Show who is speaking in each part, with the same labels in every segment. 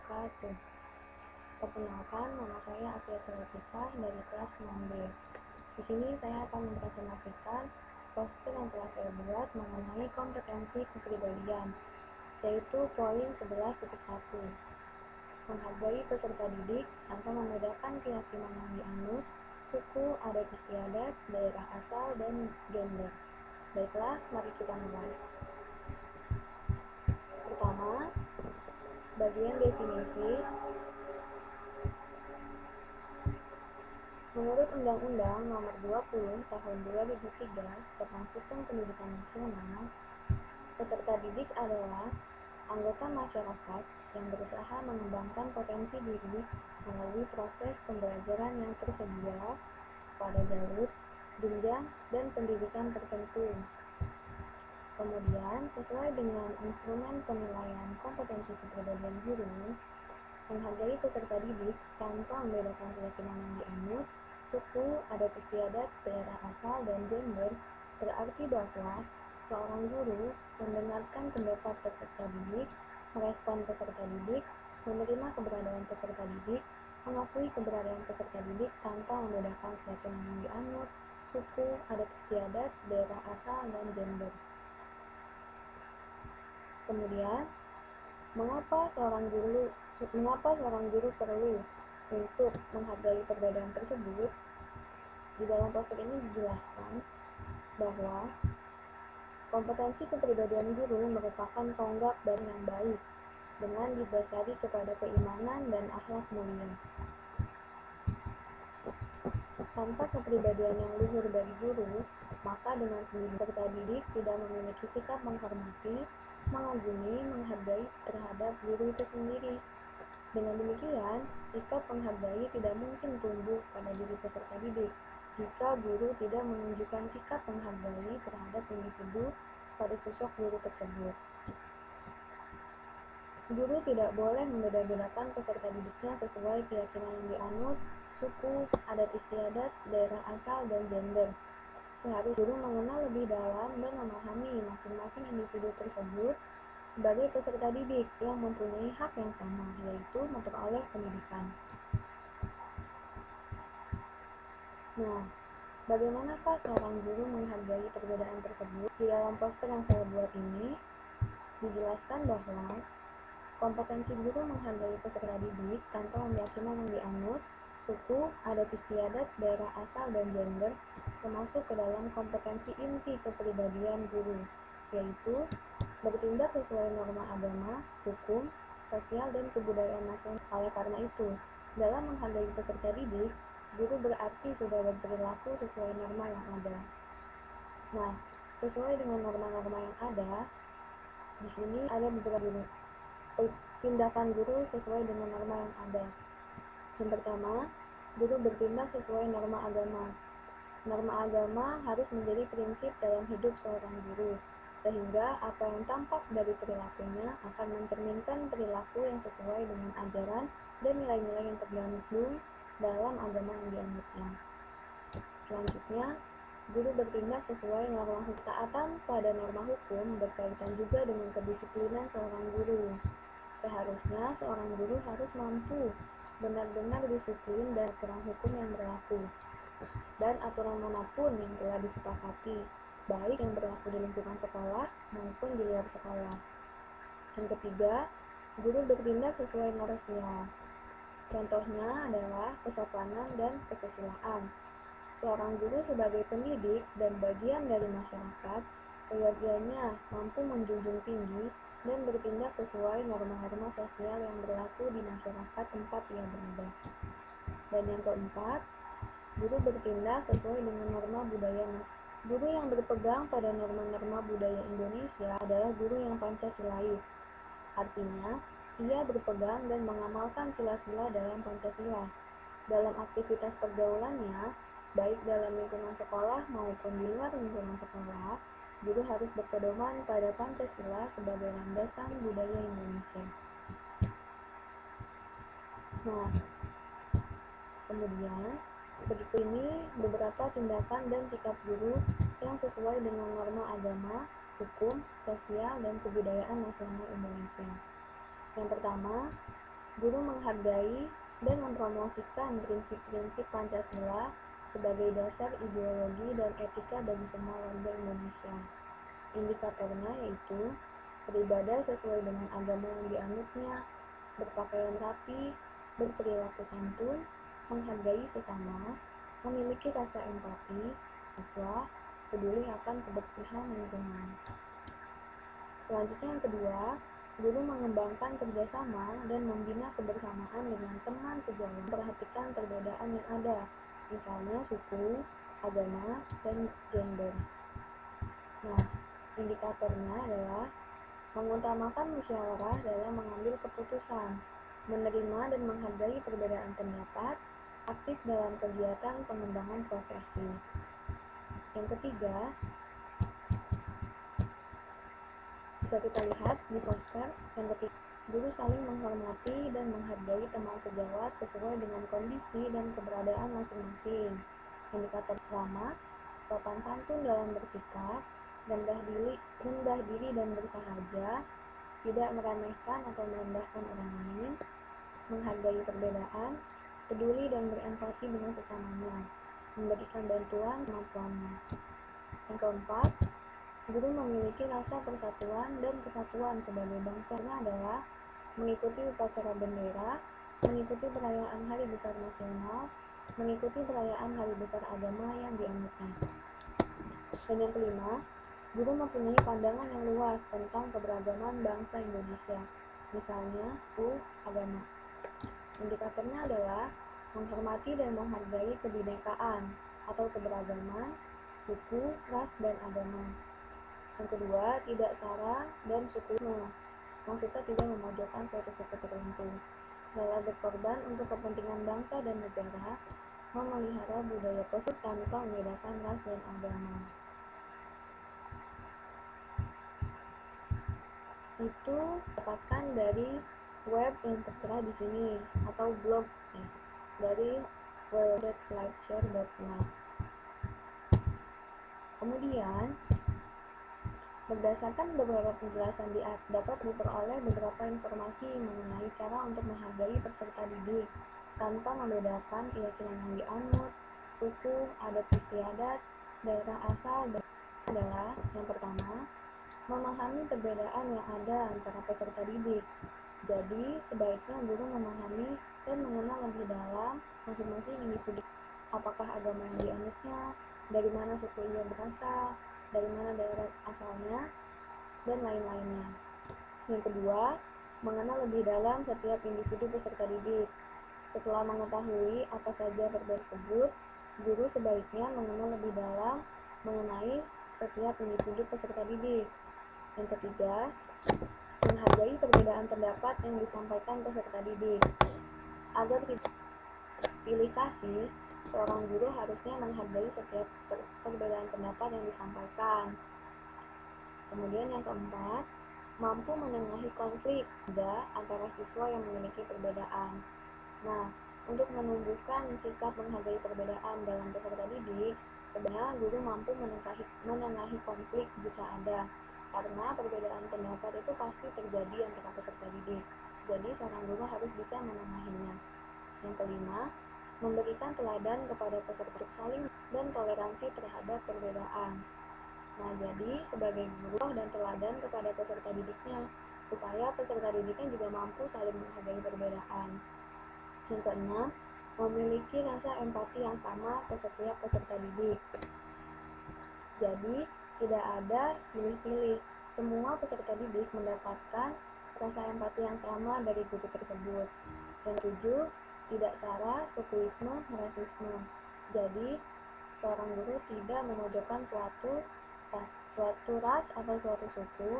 Speaker 1: wabarakatuh. Perkenalkan, nama saya Afiatul Latifah dari kelas 6B. Di sini saya akan mempresentasikan poster yang telah saya buat mengenai kompetensi kepribadian, yaitu poin 11.1. Menghargai peserta didik tanpa membedakan keyakinan yang dianut, suku, adat istiadat, daerah asal, dan gender. Baiklah, mari kita mulai. Pertama, bagian definisi. Menurut Undang-Undang Nomor 20 Tahun 2003 tentang Sistem Pendidikan Nasional, peserta didik adalah anggota masyarakat yang berusaha mengembangkan potensi diri melalui proses pembelajaran yang tersedia pada jalur, jenjang, dan pendidikan tertentu. Kemudian, sesuai dengan instrumen penilaian kompetensi kepribadian guru, menghargai peserta didik tanpa membedakan keyakinan yang dianut, suku, adat istiadat, daerah asal, dan gender berarti bahwa seorang guru mendengarkan pendapat peserta didik, merespon peserta didik, menerima keberadaan peserta didik, mengakui keberadaan peserta didik tanpa membedakan keyakinan yang dianut, suku, adat istiadat, daerah asal, dan gender. Kemudian, mengapa seorang guru perlu untuk menghargai perbedaan tersebut? Di dalam poster ini dijelaskan bahwa kompetensi kepribadian guru merupakan tonggak dari yang baik dengan didasari kepada keimanan dan akhlak mulia. Tanpa kepribadian yang luhur dari guru, maka dengan sendiri peserta didik tidak memiliki sikap menghormati, mengagumi, menghargai terhadap guru itu sendiri. Dengan demikian, sikap menghargai tidak mungkin tumbuh pada diri peserta didik jika guru tidak menunjukkan sikap menghargai terhadap individu pada sosok guru tersebut. Guru tidak boleh membeda-bedakan peserta didiknya sesuai keyakinan yang dianut, suku, adat istiadat, daerah asal, dan gender. Seharusnya guru mengenal lebih dalam dan memahami masing-masing individu tersebut sebagai peserta didik yang mempunyai hak yang sama, yaitu memperoleh pendidikan. Nah, bagaimanakah seorang guru menghargai perbedaan tersebut? Di dalam poster yang saya buat ini, dijelaskan bahwa kompetensi guru menghargai peserta didik tanpa keyakinan yang dianut, suku, adat istiadat, daerah asal, dan gender termasuk ke dalam kompetensi inti kepribadian guru, yaitu bertindak sesuai norma agama, hukum, sosial, dan kebudayaan nasional. Oleh karena itu, dalam menghargai peserta didik, guru berarti sudah berperilaku sesuai norma yang ada. Nah, sesuai dengan norma-norma yang ada, di sini ada beberapa tindakan guru sesuai dengan norma yang ada. Yang pertama, guru bertindak sesuai norma agama. Norma agama harus menjadi prinsip dalam hidup seorang guru, sehingga apa yang tampak dari perilakunya akan mencerminkan perilaku yang sesuai dengan ajaran dan nilai-nilai yang tergandung dalam agama yang dianutnya. Selanjutnya, guru bertindak sesuai norma hukum. Taatan pada norma hukum berkaitan juga dengan kedisiplinan seorang guru. Seharusnya seorang guru harus mampu benar-benar disiplin dan aturan hukum yang berlaku, dan aturan manapun yang telah disepakati, baik yang berlaku di lingkungan sekolah maupun di luar sekolah. Yang ketiga, guru bertindak sesuai norma sosial. Contohnya adalah kesopanan dan kesusilaan. Seorang guru sebagai pendidik dan bagian dari masyarakat seyogyanya mampu menjunjung tinggi dan bertindak sesuai norma-norma sosial yang berlaku di masyarakat tempat ia berada. Dan yang keempat, guru bertindak sesuai dengan norma budaya nasional. Guru yang berpegang pada norma-norma budaya Indonesia adalah guru yang Pancasilais. Artinya, ia berpegang dan mengamalkan sila-sila dalam Pancasila. Dalam aktivitas pergaulannya, baik dalam lingkungan sekolah maupun di luar lingkungan sekolah, guru harus berpedoman pada Pancasila sebagai landasan budaya Indonesia. Nah, kemudian berikut ini beberapa tindakan dan sikap guru yang sesuai dengan norma agama, hukum, sosial, dan kebudayaan nasional Indonesia. Yang pertama, Guru menghargai dan mempromosikan prinsip-prinsip Pancasila sebagai dasar ideologi dan etika bagi semua warga Indonesia. Indikatornya yaitu beribadah sesuai dengan agama yang dianutnya, berpakaian rapi, berperilaku santun, menghargai sesama, memiliki rasa empati, siswa, peduli akan kebersihan lingkungan. Selanjutnya yang kedua, guru mengembangkan kerjasama dan membina kebersamaan dengan teman sejawat, memperhatikan perbedaan yang ada, misalnya suku, agama, dan gender. Nah, indikatornya adalah mengutamakan musyawarah dalam mengambil keputusan, menerima dan menghargai perbedaan pendapat, aktif dalam kegiatan pengembangan profesi. Yang ketiga, bisa kita lihat di poster yang ketiga, guru saling menghormati dan menghargai teman sejawat sesuai dengan kondisi dan keberadaan masing-masing. Indikator pertama, sopan santun dalam bersikap, rendah diri dan bersahaja, tidak meremehkan atau merendahkan orang lain, menghargai perbedaan, peduli dan berempati dengan sesamanya, memberikan bantuan kemampuannya. Yang keempat, guru memiliki rasa persatuan dan kesatuan sebagai bangsanya adalah mengikuti upacara bendera, mengikuti perayaan Hari Besar Nasional, mengikuti perayaan Hari Besar Agama yang dianutnya. Dan yang kelima, guru mempunyai pandangan yang luas tentang keberagaman bangsa Indonesia, misalnya agama. Indikatornya adalah menghormati dan menghargai kebinekaan atau keberagaman, suku, ras, dan agama. Yang kedua, tidak sara dan sukuisme, maksudnya tidak memojokkan suatu suku tertentu, rela berkorban untuk kepentingan bangsa dan negara, memelihara budaya positif tanpa membedakan ras dan agama. Itu dapatkan dari web yang tertera di sini atau blog dari www.slideshare.net. Kemudian berdasarkan beberapa penjelasan di atas, dapat diperoleh beberapa informasi mengenai cara untuk menghargai peserta didik tanpa membedakan keyakinan yang dianut, suku, adat istiadat, daerah asal, dan adalah yang pertama, memahami perbedaan yang ada antara peserta didik. Jadi, sebaiknya guru memahami dan mengenal lebih dalam masing-masing individu, apakah agama yang dianutnya, dari mana suku ia berasal, dari mana daerah asalnya, dan lain-lainnya. Yang kedua, mengenal lebih dalam setiap individu peserta didik. Setelah mengetahui apa saja perbedaan tersebut, guru sebaiknya mengenal lebih dalam mengenai setiap individu peserta didik. Yang ketiga, menghargai perbedaan pendapat yang disampaikan peserta didik. Agar tidak pilih kasih, seorang guru harusnya menghargai setiap perbedaan pendapat yang disampaikan. Kemudian yang keempat, mampu menengahi konflik antara siswa yang memiliki perbedaan. Nah, untuk menumbuhkan sikap menghargai perbedaan dalam peserta didik, sebenarnya guru mampu menengahi konflik jika ada, karena perbedaan pendapat itu pasti terjadi antara peserta didik. Jadi, seorang guru harus bisa menengahinya. Yang kelima, memberikan teladan kepada peserta saling dan toleransi terhadap perbedaan. Nah, jadi sebagai guru dan teladan kepada peserta didiknya, supaya peserta didiknya juga mampu saling menghargai perbedaan. Yang keenam, memiliki rasa empati yang sama ke setiap peserta didik. Jadi, tidak ada pilih-pilih. Semua peserta didik mendapatkan rasa empati yang sama dari guru tersebut. Yang ketujuh, tidak sara, sukuisme, rasisme. Jadi, seorang guru tidak memojokkan suatu ras atau suatu suku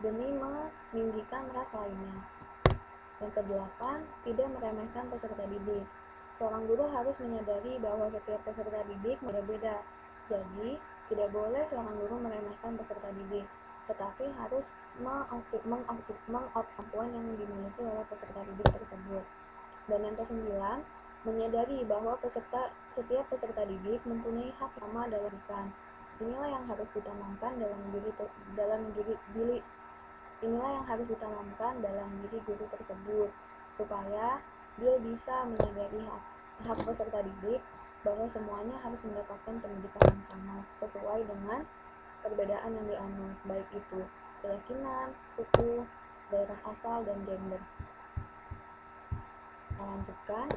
Speaker 1: demi meninggikan ras lainnya. Yang kedelapan, tidak meremehkan peserta didik. Seorang guru harus menyadari bahwa setiap peserta didik berbeda. Jadi, tidak boleh seorang guru meremehkan peserta didik, tetapi harus mengoptimalkan kemampuan yang dimiliki oleh peserta didik tersebut. Dan yang kesembilan, menyadari bahwa setiap peserta didik mempunyai hak sama dalam pendidikan. Inilah yang harus ditanamkan dalam diri guru tersebut. supaya dia bisa menyadari hak peserta didik bahwa semuanya harus mendapatkan pendidikan yang sama sesuai dengan perbedaan yang dianut, baik itu keyakinan, suku, daerah asal, dan gender. Kita lanjutkan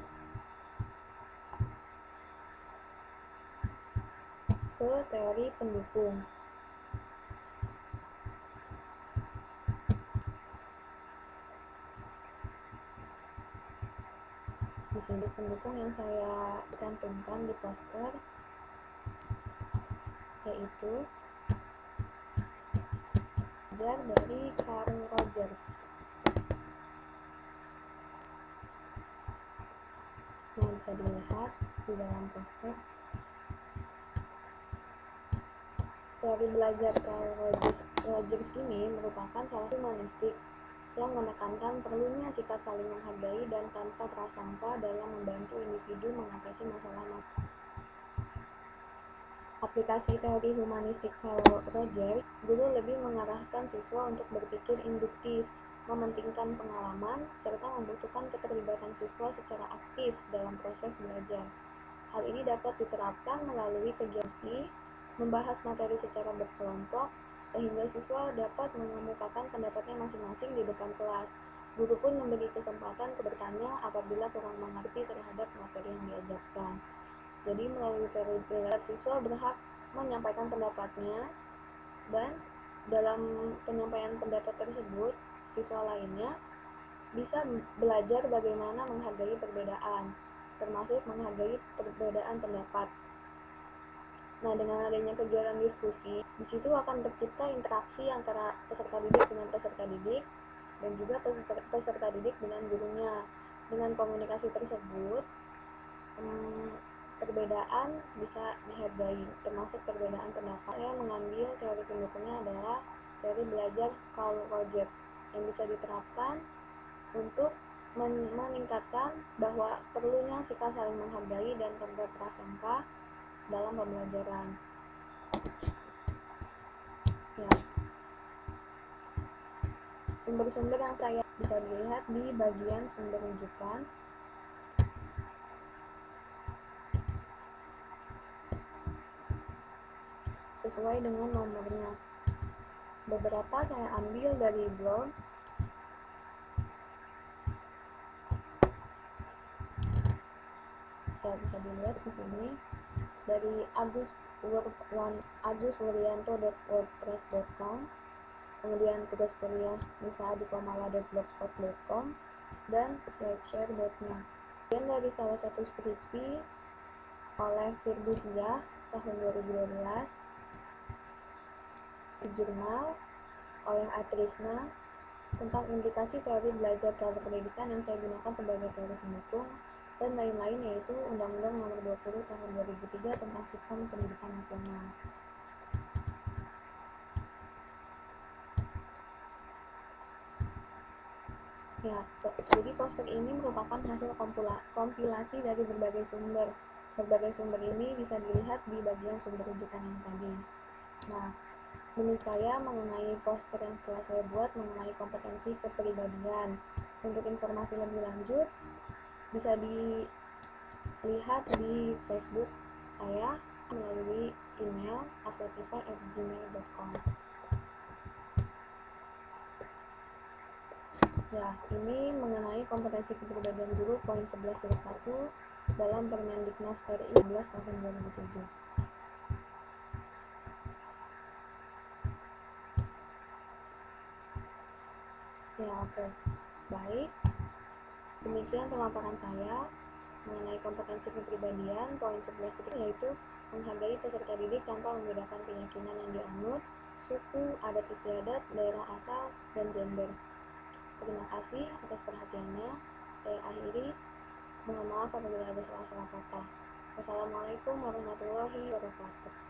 Speaker 1: ke teori pendukung. Di sini pendukung yang saya cantumkan di poster yaitu belajar dari Carl Rogers. Nah, bisa dilihat di dalam poster. Teori belajar Carl Rogers ini merupakan salah satu humanistik yang menekankan perlunya sikap saling menghargai dan tanpa prasangka dalam membantu individu mengatasi masalah. Aplikasi teori humanistik Carl Rogers, guru lebih mengarahkan siswa untuk berpikir induktif, mementingkan pengalaman, serta membutuhkan keterlibatan siswa secara aktif dalam proses belajar. Hal ini dapat diterapkan melalui kegiatan membahas materi secara berkelompok, sehingga siswa dapat mengemukakan pendapatnya masing-masing di depan kelas. Guru pun memberi kesempatan bertanya apabila kurang mengerti terhadap materi yang diajarkan. Jadi melalui teori siswa berhak menyampaikan pendapatnya, dan dalam penyampaian pendapat tersebut, siswa lainnya bisa belajar bagaimana menghargai perbedaan, termasuk menghargai perbedaan pendapat. Nah, dengan adanya kegiatan diskusi, di situ akan tercipta interaksi antara peserta didik dengan peserta didik, dan juga peserta didik dengan gurunya. Dengan komunikasi tersebut, perbedaan bisa dihargai, termasuk perbedaan pendapat. Saya mengambil teori pendukungnya adalah teori belajar Carl Rogers, yang bisa diterapkan untuk meningkatkan bahwa perlunya sikap saling menghargai dan tanpa prasangka dalam pembelajaran. Ya. Sumber-sumber yang saya bisa dilihat di bagian sumber rujukan. Sesuai dengan nomornya. Beberapa saya ambil dari blog. Saya bisa dilihat di sini dari aguswuryanto.wordpress.com, kemudian tugas kuliah nisadikomala.blogspot.com, dan slideshare.net. Dan dari salah satu skripsi oleh Firdusia tahun 2012, di jurnal oleh Atrisna tentang implikasi teori belajar terhadap pendidikan yang saya gunakan sebagai teori pendukung, dan lain-lain, yaitu Undang-Undang Nomor 20 Tahun 2003 tentang Sistem Pendidikan Nasional. Ya, jadi poster ini merupakan hasil kompilasi dari berbagai sumber. Berbagai sumber ini bisa dilihat di bagian sumber rujukan yang tadi. Nah, menurut saya mengenai poster yang telah saya buat mengenai kompetensi kepribadian. Untuk informasi lebih lanjut, bisa dilihat di Facebook saya melalui email aslatifah@gmail.com. Ya, ini mengenai kompetensi kepribadian guru poin 11.1 dalam Permendiknas RI 11 tahun 2007. Ya, oke. Baik. Demikian pemaparan saya mengenai kompetensi kepribadian poin 11 itu, yaitu menghargai peserta didik tanpa membedakan keyakinan yang dianut, suku, adat istiadat, daerah asal, dan gender. Terima kasih atas perhatiannya. Saya akhiri. Mohon maaf apabila ada salah-salah kata. Wassalamualaikum warahmatullahi wabarakatuh.